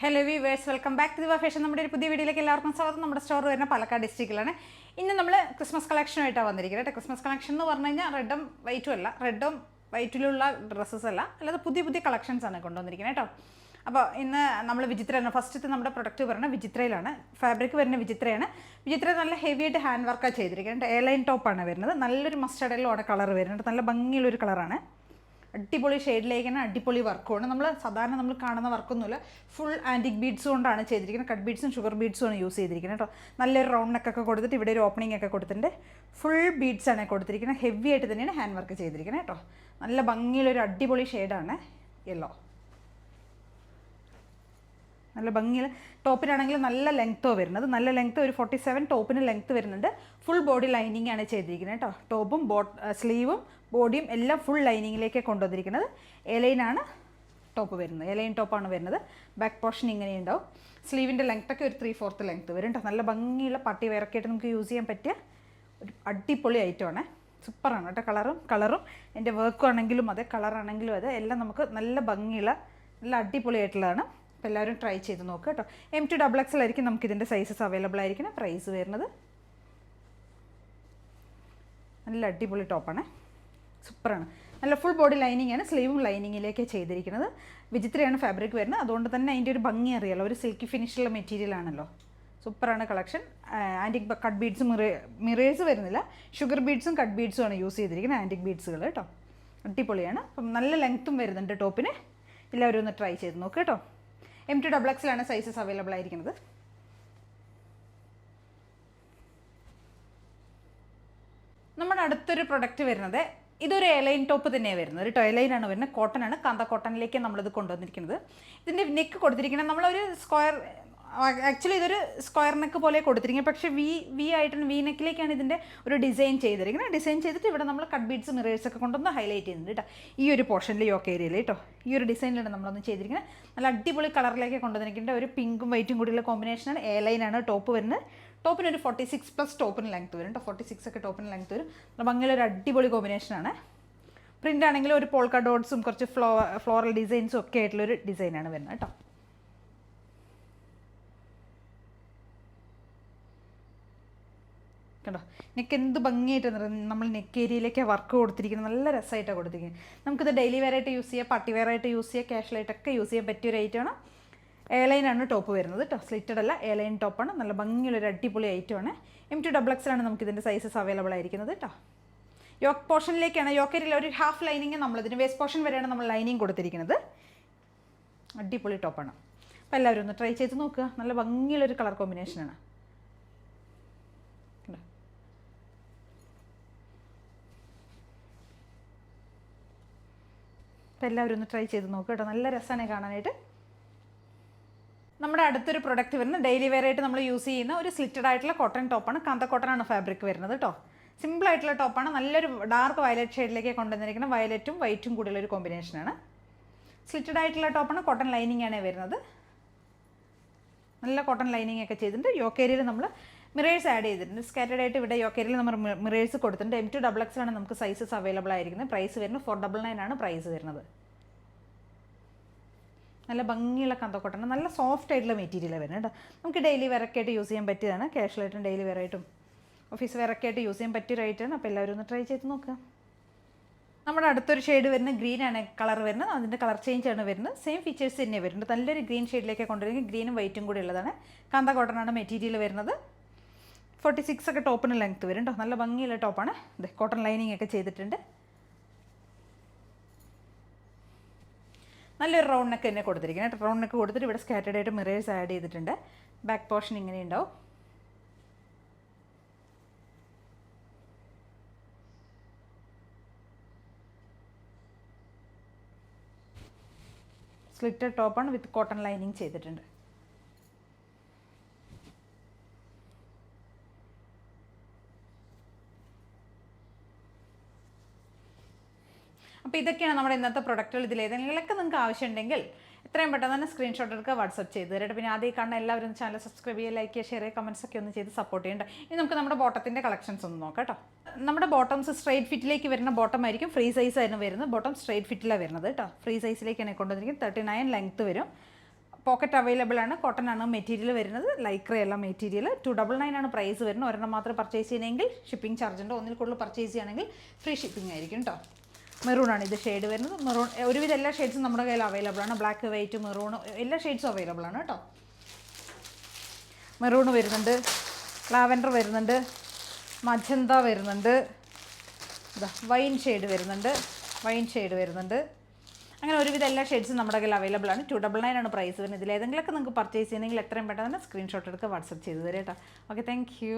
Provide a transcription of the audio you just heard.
Hello viewers, welcome back to Diva Fashion. നമ്മുടെ ഒരു പുതിയ വീഡിയോയിലേക്ക് എല്ലാവർക്കും സ്വാഗതം. നമ്മുടെ സ്റ്റോർ വരുന്ന പാലക്കാട് ഡിസ്ട്രിക്റ്റിലാണ്. ഇന്ന് നമ്മൾ ക്രിസ്മസ് കളക്ഷനായിട്ടാണ് വന്നിരിക്കുന്നത്. ക്രിസ്മസ് കളക്ഷൻ എന്ന് പറഞ്ഞു കഴിഞ്ഞാൽ റെഡും വൈറ്റും അല്ല, റെഡും വൈറ്റിലുള്ള ഡ്രസ്സസ് അല്ല, അല്ലാതെ പുതിയ പുതിയ കളക്ഷൻസ് ആണ് കൊണ്ടുവന്നിരിക്കുന്നത് കേട്ടോ. അപ്പോൾ ഇന്ന് നമ്മൾ വിചിത്രയാണ് ഫസ്റ്റത്തെ നമ്മുടെ പ്രൊഡക്റ്റ് വരുന്നത്. വിചിത്രയിലാണ് ഫാബ്രിക് വരുന്നത്. വിചിത്രയാണ്. വിചിത്ര നല്ല ഹെവി ആയിട്ട് ഹാൻഡ് വർക്കാണ് ചെയ്തിരിക്കുന്നത്. എയർലൈൻ ടോപ്പാണ് വരുന്നത്. നല്ലൊരു മസ്റ്റർഡ് യെല്ലോ ആണ് കളർ വരുന്നത്. നല്ല ഭംഗിയുള്ളൊരു കളറാണ്. അടിപൊളി ഷെയ്ഡിലേക്കാണ്, അടിപൊളി വർക്കുമാണ്. നമ്മൾ സാധാരണ നമ്മൾ കാണുന്ന വർക്കൊന്നുമില്ല. ഫുൾ ആൻറ്റിക് ബീഡ്സ് കൊണ്ടാണ് ചെയ്തിരിക്കുന്നത്. കട്ട് ബീഡ്സും ഷുഗർ ബീഡ്സും ആണ് യൂസ് ചെയ്തിരിക്കുന്നത് കേട്ടോ. നല്ലൊരു റൗണ്ട് നെക്കൊക്കെ കൊടുത്തിട്ട് ഇവിടെ ഒരു ഓപ്പണിംഗ് ഒക്കെ കൊടുത്തിട്ടുണ്ട്. ഫുൾ ബീഡ്സ് ആണ് കൊടുത്തിരിക്കുന്നത്. ഹെവി ആയിട്ട് തന്നെയാണ് ഹാൻഡ് വർക്ക് ചെയ്തിരിക്കുന്നത് കേട്ടോ. നല്ല ഭംഗിയുള്ളൊരു അടിപൊളി ഷെയ്ഡാണ് യെല്ലോ. നല്ല ഭംഗിയിൽ ടോപ്പിനാണെങ്കിൽ നല്ല ലെങ്ത്തോ വരുന്നത്. നല്ല ലെങ്ത്ത് ഒരു 47 ടോപ്പിന് ലെങ്ത്ത് വരുന്നുണ്ട്. ഫുൾ ബോഡി ലൈനിങ് ആണ് ചെയ്തിരിക്കുന്നത് കേട്ടോ. ടോപ്പും സ്ലീവും ബോഡിയും എല്ലാം ഫുൾ ലൈനിങ്ങിലേക്ക് കൊണ്ടുവന്നിരിക്കുന്നത്. എലൈനാണ് ടോപ്പ് വരുന്നത്. എലൈൻ ടോപ്പാണ് വരുന്നത്. ബാക്ക് പോർഷൻ ഇങ്ങനെ ഉണ്ടാവും. സ്ലീവിൻ്റെ ലെങ്ത്തൊക്കെ ഒരു 3/4 ലെങ്ത്ത് വരും കേട്ടോ. നല്ല ഭംഗിയുള്ള പാർട്ടി വെയറൊക്കെയായിട്ട് നമുക്ക് യൂസ് ചെയ്യാൻ പറ്റിയ ഒരു അടിപൊളി ഐറ്റമാണ്. സൂപ്പറാണ് കേട്ടോ. കളറും എൻ്റെ വർക്കും ആണെങ്കിലും അതെ, കളറാണെങ്കിലും അതെ, എല്ലാം നമുക്ക് നല്ല ഭംഗിയുള്ള നല്ല അടിപൊളിയായിട്ടുള്ളതാണ്. അപ്പോൾ എല്ലാവരും ട്രൈ ചെയ്ത് നോക്കുക കേട്ടോ. M2XX ആയിരിക്കും നമുക്കിതിൻ്റെ സൈസസ് അവൈലബിൾ ആയിരിക്കണം. പ്രൈസ് വരുന്നത് നല്ല അടിപൊളി ടോപ്പാണ്. സൂപ്പറാണ്. നല്ല ഫുൾ ബോഡി ലൈനിങ് ആണ്. സ്ലീവും ലൈനിങ്ങിലേക്ക് ചെയ്തിരിക്കുന്നത്. വിചിത്രയാണ് ഫാബ്രിക് വരുന്നത്. അതുകൊണ്ട് തന്നെ അതിൻ്റെ ഒരു ഭംഗി അറിയാലോ. ഒരു സിൽക്കി ഫിനിഷുള്ള മെറ്റീരിയൽ ആണല്ലോ. സൂപ്പറാണ് collection. Antique cut beads mirrors വരുന്നില്ല. ഷുഗർ ബീഡ്സും കട്ട് ബീഡ്സും ആണ് യൂസ് ചെയ്തിരിക്കുന്നത്. ആൻറ്റിക് ബീഡ്സുകൾ കേട്ടോ. അടിപൊളിയാണ്. അപ്പം നല്ല ലെങ്ത്തും വരുന്നുണ്ട് ടോപ്പിന്. എല്ലാവരും ഒന്ന് ട്രൈ ചെയ്ത് നോക്കുക കേട്ടോ. M2XX സൈസസ് അവൈലബിൾ ആയിരിക്കുന്നത്. നമ്മുടെ അടുത്തൊരു പ്രൊഡക്റ്റ് വരുന്നത് ഇതൊരു എയർലൈൻ ടോപ്പ് തന്നെയാണ് വരുന്നത്. ഒരു ടോയ്ലൈനാണ് വരുന്നത്. കോട്ടനാണ്. കാന്ത കോട്ടണിലേക്ക് നമ്മളിത് കൊണ്ടുവന്നിരിക്കുന്നത്. ഇതിൻ്റെ നെക്ക് കൊടുത്തിരിക്കുന്നത് നമ്മളൊരു സ്ക്വയർ, ആക്ച്വലി ഇതൊരു സ്ക്വയർ നെക്ക് പോലെ കൊടുത്തിരിക്കുന്നത്. പക്ഷേ വി ആയിട്ടാണ്, വി നെക്കിലേക്കാണ് ഇതിൻ്റെ ഒരു ഡിസൈൻ ചെയ്തിരിക്കുന്നത്. ഡിസൈൻ ചെയ്തിട്ട് ഇവിടെ നമ്മൾ കട്ട് ബീഡ്സ് മിറേഴ്സൊക്കെ കൊണ്ടൊന്ന് ഹൈലൈറ്റ് ചെയ്യുന്നുണ്ട് കേട്ടോ. ഈ ഒരു പോർഷനിൽ യോക്ക് ഏരിയയിൽ കേട്ടോ. ഈ ഒരു ഡിസൈനിലാണ് നമ്മളൊന്ന് ചെയ്തിരിക്കുന്നത്. നല്ല അടിപൊളി കളറിലേക്ക് കൊണ്ടുവന്നിരിക്കുന്നത്. ഒരു പിങ്കും വൈറ്റും കൂടിയുള്ള കോമ്പിനേഷനാണ്. എയർലൈനാണ് ടോപ്പ് വരുന്നത്. ടോപ്പിന് ഒരു 46+ ടോപ്പിന് ലെങ്ത്ത് വരും കേട്ടോ. 46 ഒക്കെ ടോപ്പിന് ലെങ്ത്ത് വരും. ഭംഗിയുള്ള ഒരു അടിപൊളി കോമ്പിനേഷനാണ്. പ്രിൻ്റ് ആണെങ്കിലും ഒരു പോൾക്ക ഡോട്ട്സും കുറച്ച് ഫ്ലോറൽ ഡിസൈൻസും ഒക്കെ ആയിട്ടുള്ളൊരു ഡിസൈനാണ് വരുന്നത് കേട്ടോ. കേട്ടോ, നെക്ക് എന്ത് ഭംഗിയായിട്ട് നമ്മൾ നെക്ക് ഏരിയയിലേക്ക് വർക്ക് കൊടുത്തിരിക്കുന്നത്. നല്ല രസമായിട്ടാണ് കൊടുത്തിരിക്കുന്നത്. നമുക്കിത് ഡെയിലി വെയറായിട്ട് യൂസ് ചെയ്യാം, പാർട്ടി വെയറായിട്ട് യൂസ് ചെയ്യാം, ക്യാഷ്വലായിട്ടൊക്കെ യൂസ് ചെയ്യാൻ പറ്റിയ ഒരു ഐറ്റമാണ്. എയർലൈനാണ് ടോപ്പ് വരുന്നത് കേട്ടോ. സ്ലിറ്റഡ് അല്ല, എയർലൈൻ ടോപ്പാണ്. നല്ല ഭംഗിയുള്ളൊരു അടിപൊളി ഐറ്റമാണ്. M2XX നമുക്കിതിൻ്റെ സൈസസ് അവൈലബിൾ ആയിരിക്കുന്നത് കേട്ടോ. യോക്ക് പോർഷനിലേക്കാണ്, യോക്ക് ഏരിയയിൽ ഒരു ഹാഫ് ലൈനിങ് നമ്മളിതിന് വേസ്റ്റ് പോർഷൻ വരെയാണ് നമ്മൾ ലൈനിങ് കൊടുത്തിരിക്കുന്നത്. അടിപൊളി ടോപ്പാണ്. അപ്പോൾ എല്ലാവരും ഒന്ന് ട്രൈ ചെയ്ത് നോക്കുക. നല്ല ഭംഗിയുള്ളൊരു കളർ കോമ്പിനേഷനാണ്. അപ്പോൾ എല്ലാവരും ഒന്ന് ട്രൈ ചെയ്ത് നോക്കുക കേട്ടോ. നല്ല രസമാണ് കാണാനായിട്ട്. നമ്മുടെ അടുത്തൊരു പ്രൊഡക്റ്റ് വരുന്നത് ഡെയിലി വെയർ ആയിട്ട് നമ്മൾ യൂസ് ചെയ്യുന്ന ഒരു സ്ലിറ്റഡ് ആയിട്ടുള്ള കോട്ടൺ ടോപ്പാണ്. കാന്ത കോട്ടനാണ് ഫാബ്രിക് വരുന്നത് കേട്ടോ. സിമ്പിളായിട്ടുള്ള ടോപ്പാണ്. നല്ലൊരു ഡാർക്ക് വയലറ്റ് ഷെയ്ഡിലേക്ക് കൊണ്ടുവന്നിരിക്കുന്നത്. വയലറ്റും വൈറ്റും കൂടിയുള്ളൊരു കോമ്പിനേഷനാണ്. സ്ലിറ്റഡ് ആയിട്ടുള്ള ടോപ്പാണ്. കോട്ടൺ ലൈനിങ് ആണ് വരുന്നത്. നല്ല കോട്ടൺ ലൈനിങ് ഒക്കെ ചെയ്തിട്ടുണ്ട്. യോക്ക് ഏരിയയിൽ നമ്മൾ മിറേഴ്സ് ആഡ് ചെയ്തിട്ടുണ്ട്. സ്കാറ്റേഡ് ആയിട്ട് ഇവിടെ യോക്ക് ഏരിയയിൽ നമ്മൾ മിറേഴ്സ് കൊടുത്തിട്ടുണ്ട്. M2XX നമുക്ക് സൈസസ് അവൈലബിൾ ആയിരിക്കുന്നത്. പ്രൈസ് വരുന്നത് 499 ആണ് പ്രൈസ് വരുന്നത്. നല്ല ഭംഗിയുള്ള കാന്ത കോട്ടൺ, നല്ല സോഫ്റ്റ് ആയിട്ടുള്ള മെറ്റീരിയലാണ് വരുന്നത് കേട്ടോ. നമുക്ക് ഡെയിലി വെയറൊക്കെ ആയിട്ട് യൂസ് ചെയ്യാൻ പറ്റിയതാണ്. ക്യാഷ്വലായിട്ടും ഡെയിലി വെയറായിട്ടും ഓഫീസ് വെയറൊക്കെ ആയിട്ട് യൂസ് ചെയ്യാൻ പറ്റിയ റൈറ്റാണ്. അപ്പോൾ എല്ലാവരും ഒന്ന് ട്രൈ ചെയ്ത് നോക്കുക. നമ്മുടെ അടുത്തൊരു ഷെയ്ഡ് വരുന്നത് ഗ്രീനാണ് കളർ വരുന്നത്. അതിൻ്റെ കളർ ചേഞ്ച് ആണ് വരുന്നത്. സെയിം ഫീച്ചേഴ്സ് തന്നെ വരുന്നത്. നല്ലൊരു ഗ്രീൻ ഷെയ്ഡിലേക്ക് കൊണ്ടുവരുന്നത്. ഗ്രീനും വൈറ്റും കൂടി ഉള്ളതാണ്. കാന്ത കോട്ടനാണ് മെറ്റീരിയൽ വരുന്നത്. 46 ഒക്കെ ടോപ്പിന് ലെങ്ത്ത് വരും കേട്ടോ. നല്ല ഭംഗിയുള്ള ടോപ്പാണ്. ഇത് കോട്ടൺ ലൈനിങ് ഒക്കെ ചെയ്തിട്ടുണ്ട്. നല്ലൊരു റൗണ്ട് നെക്ക് തന്നെ കൊടുത്തിരിക്കുന്നത്. റൗണ്ട് നെക്ക് കൊടുത്തിട്ട് ഇവിടെ സ്കാറ്റേഡ് ആയിട്ട് മിറേഴ്സ് ആഡ് ചെയ്തിട്ടുണ്ട്. ബാക്ക് പോർഷൻ ഇങ്ങനെ ഉണ്ടാവും. സ്ലിറ്റഡ് ടോപ്പാണ് വിത്ത് കോട്ടൺ ലൈനിങ് ചെയ്തിട്ടുണ്ട്. അപ്പോൾ ഇതൊക്കെയാണ് നമ്മുടെ ഇന്നത്തെ പ്രൊഡക്റ്റുകൾ. ഇതിൽ ഏതെങ്കിലുമൊക്കെ നിങ്ങൾക്ക് ആവശ്യമുണ്ടെങ്കിൽ എത്രയും പെട്ടെന്ന് തന്നെ സ്ക്രീൻഷോട്ട് എടുക്കുക, വാട്സപ്പ് ചെയ്ത് തരട്ടെ. പിന്നെ ആദ്യം കാണുന്ന എല്ലാവരും ചാനൽ സബ്സ്ക്രൈബ് ചെയ്യുക, ലൈക്ക് ചെയ്യുക, ഷെയർ ചെയ്യുക, കമൻസ് ഒക്കെ ഒന്ന് ചെയ്ത് സപ്പോർട്ട് ചെയ്യേണ്ട. ഇനി നമുക്ക് നമ്മുടെ ബോട്ടത്തിൻ്റെ കളക്ഷൻസ് ഒന്ന് നോക്കാം കേട്ടോ. നമ്മുടെ ബോട്ടംസ് സ്ട്രൈറ്റ് ഫിറ്റിലേക്ക് വരുന്ന ബോട്ടം ആയിരിക്കും. ഫ്രീ സൈസ് ആയിരുന്നു വരുന്നത്. ബോട്ടം സ്ട്രൈറ്റ് ഫിറ്റിലാണ് വരുന്നത് കേട്ടോ. ഫ്രീ സൈസിലേക്കാണ് കൊണ്ടുവന്നിരിക്കുന്നത്. 39 ലെങ്ത്ത് വരും. പോക്കറ്റ് അവൈലബിൾ ആണ്. കോട്ടൺ ആണ് മെറ്റീരിയൽ വരുന്നത്, ലൈക്രയല്ല മെറ്റീരിയൽ. 299 ആണ് പ്രൈസ് വരുന്നത്. ഒരെണ്ണം മാത്രം പർച്ചേസ് ചെയ്യണമെങ്കിൽ ഷിപ്പിംഗ് ചാർജ് ഉണ്ട്. ഒന്നിൽ കൂടുതൽ പർച്ചേസ് ചെയ്യുകയാണെങ്കിൽ ഫ്രീ ഷിപ്പിംഗ് ആയിരിക്കും കേട്ടോ. മെറൂൺ ആണ് ഇത് ഷെയ്ഡ് വരുന്നത്. മെറൂൺ ഒരുവിധം എല്ലാ ഷെയ്ഡ്സും നമ്മുടെ കയ്യിൽ അവൈലബിൾ ആണ്. ബ്ലാക്ക്, വൈറ്റ്, മെറൂൺ എല്ലാ ഷെയ്ഡ്സും അവൈലബിൾ ആണ് കേട്ടോ. മെറൂൺ വരുന്നുണ്ട്, ലാവൻഡർ വരുന്നുണ്ട്, മജന്ത വരുന്നുണ്ട്, വൈൻ ഷെയ്ഡ് വരുന്നുണ്ട്. അങ്ങനെ ഒരുവിധം എല്ലാ ഷെയ്ഡ്സും നമ്മുടെ കയ്യിൽ അവൈലബിൾ ആണ്. 299 ആണ് പ്രൈസ് വരുന്നത്. ഇതിലേതെങ്കിലുമൊക്കെ നിങ്ങൾക്ക് പർച്ചേസ് ചെയ്യണമെങ്കിൽ എത്രയും പെട്ടെന്ന് സ്ക്രീൻഷോട്ട് എടുക്കുക, വാട്സപ്പ് ചെയ്ത് തരാം കേട്ടോ. Okay, thank you.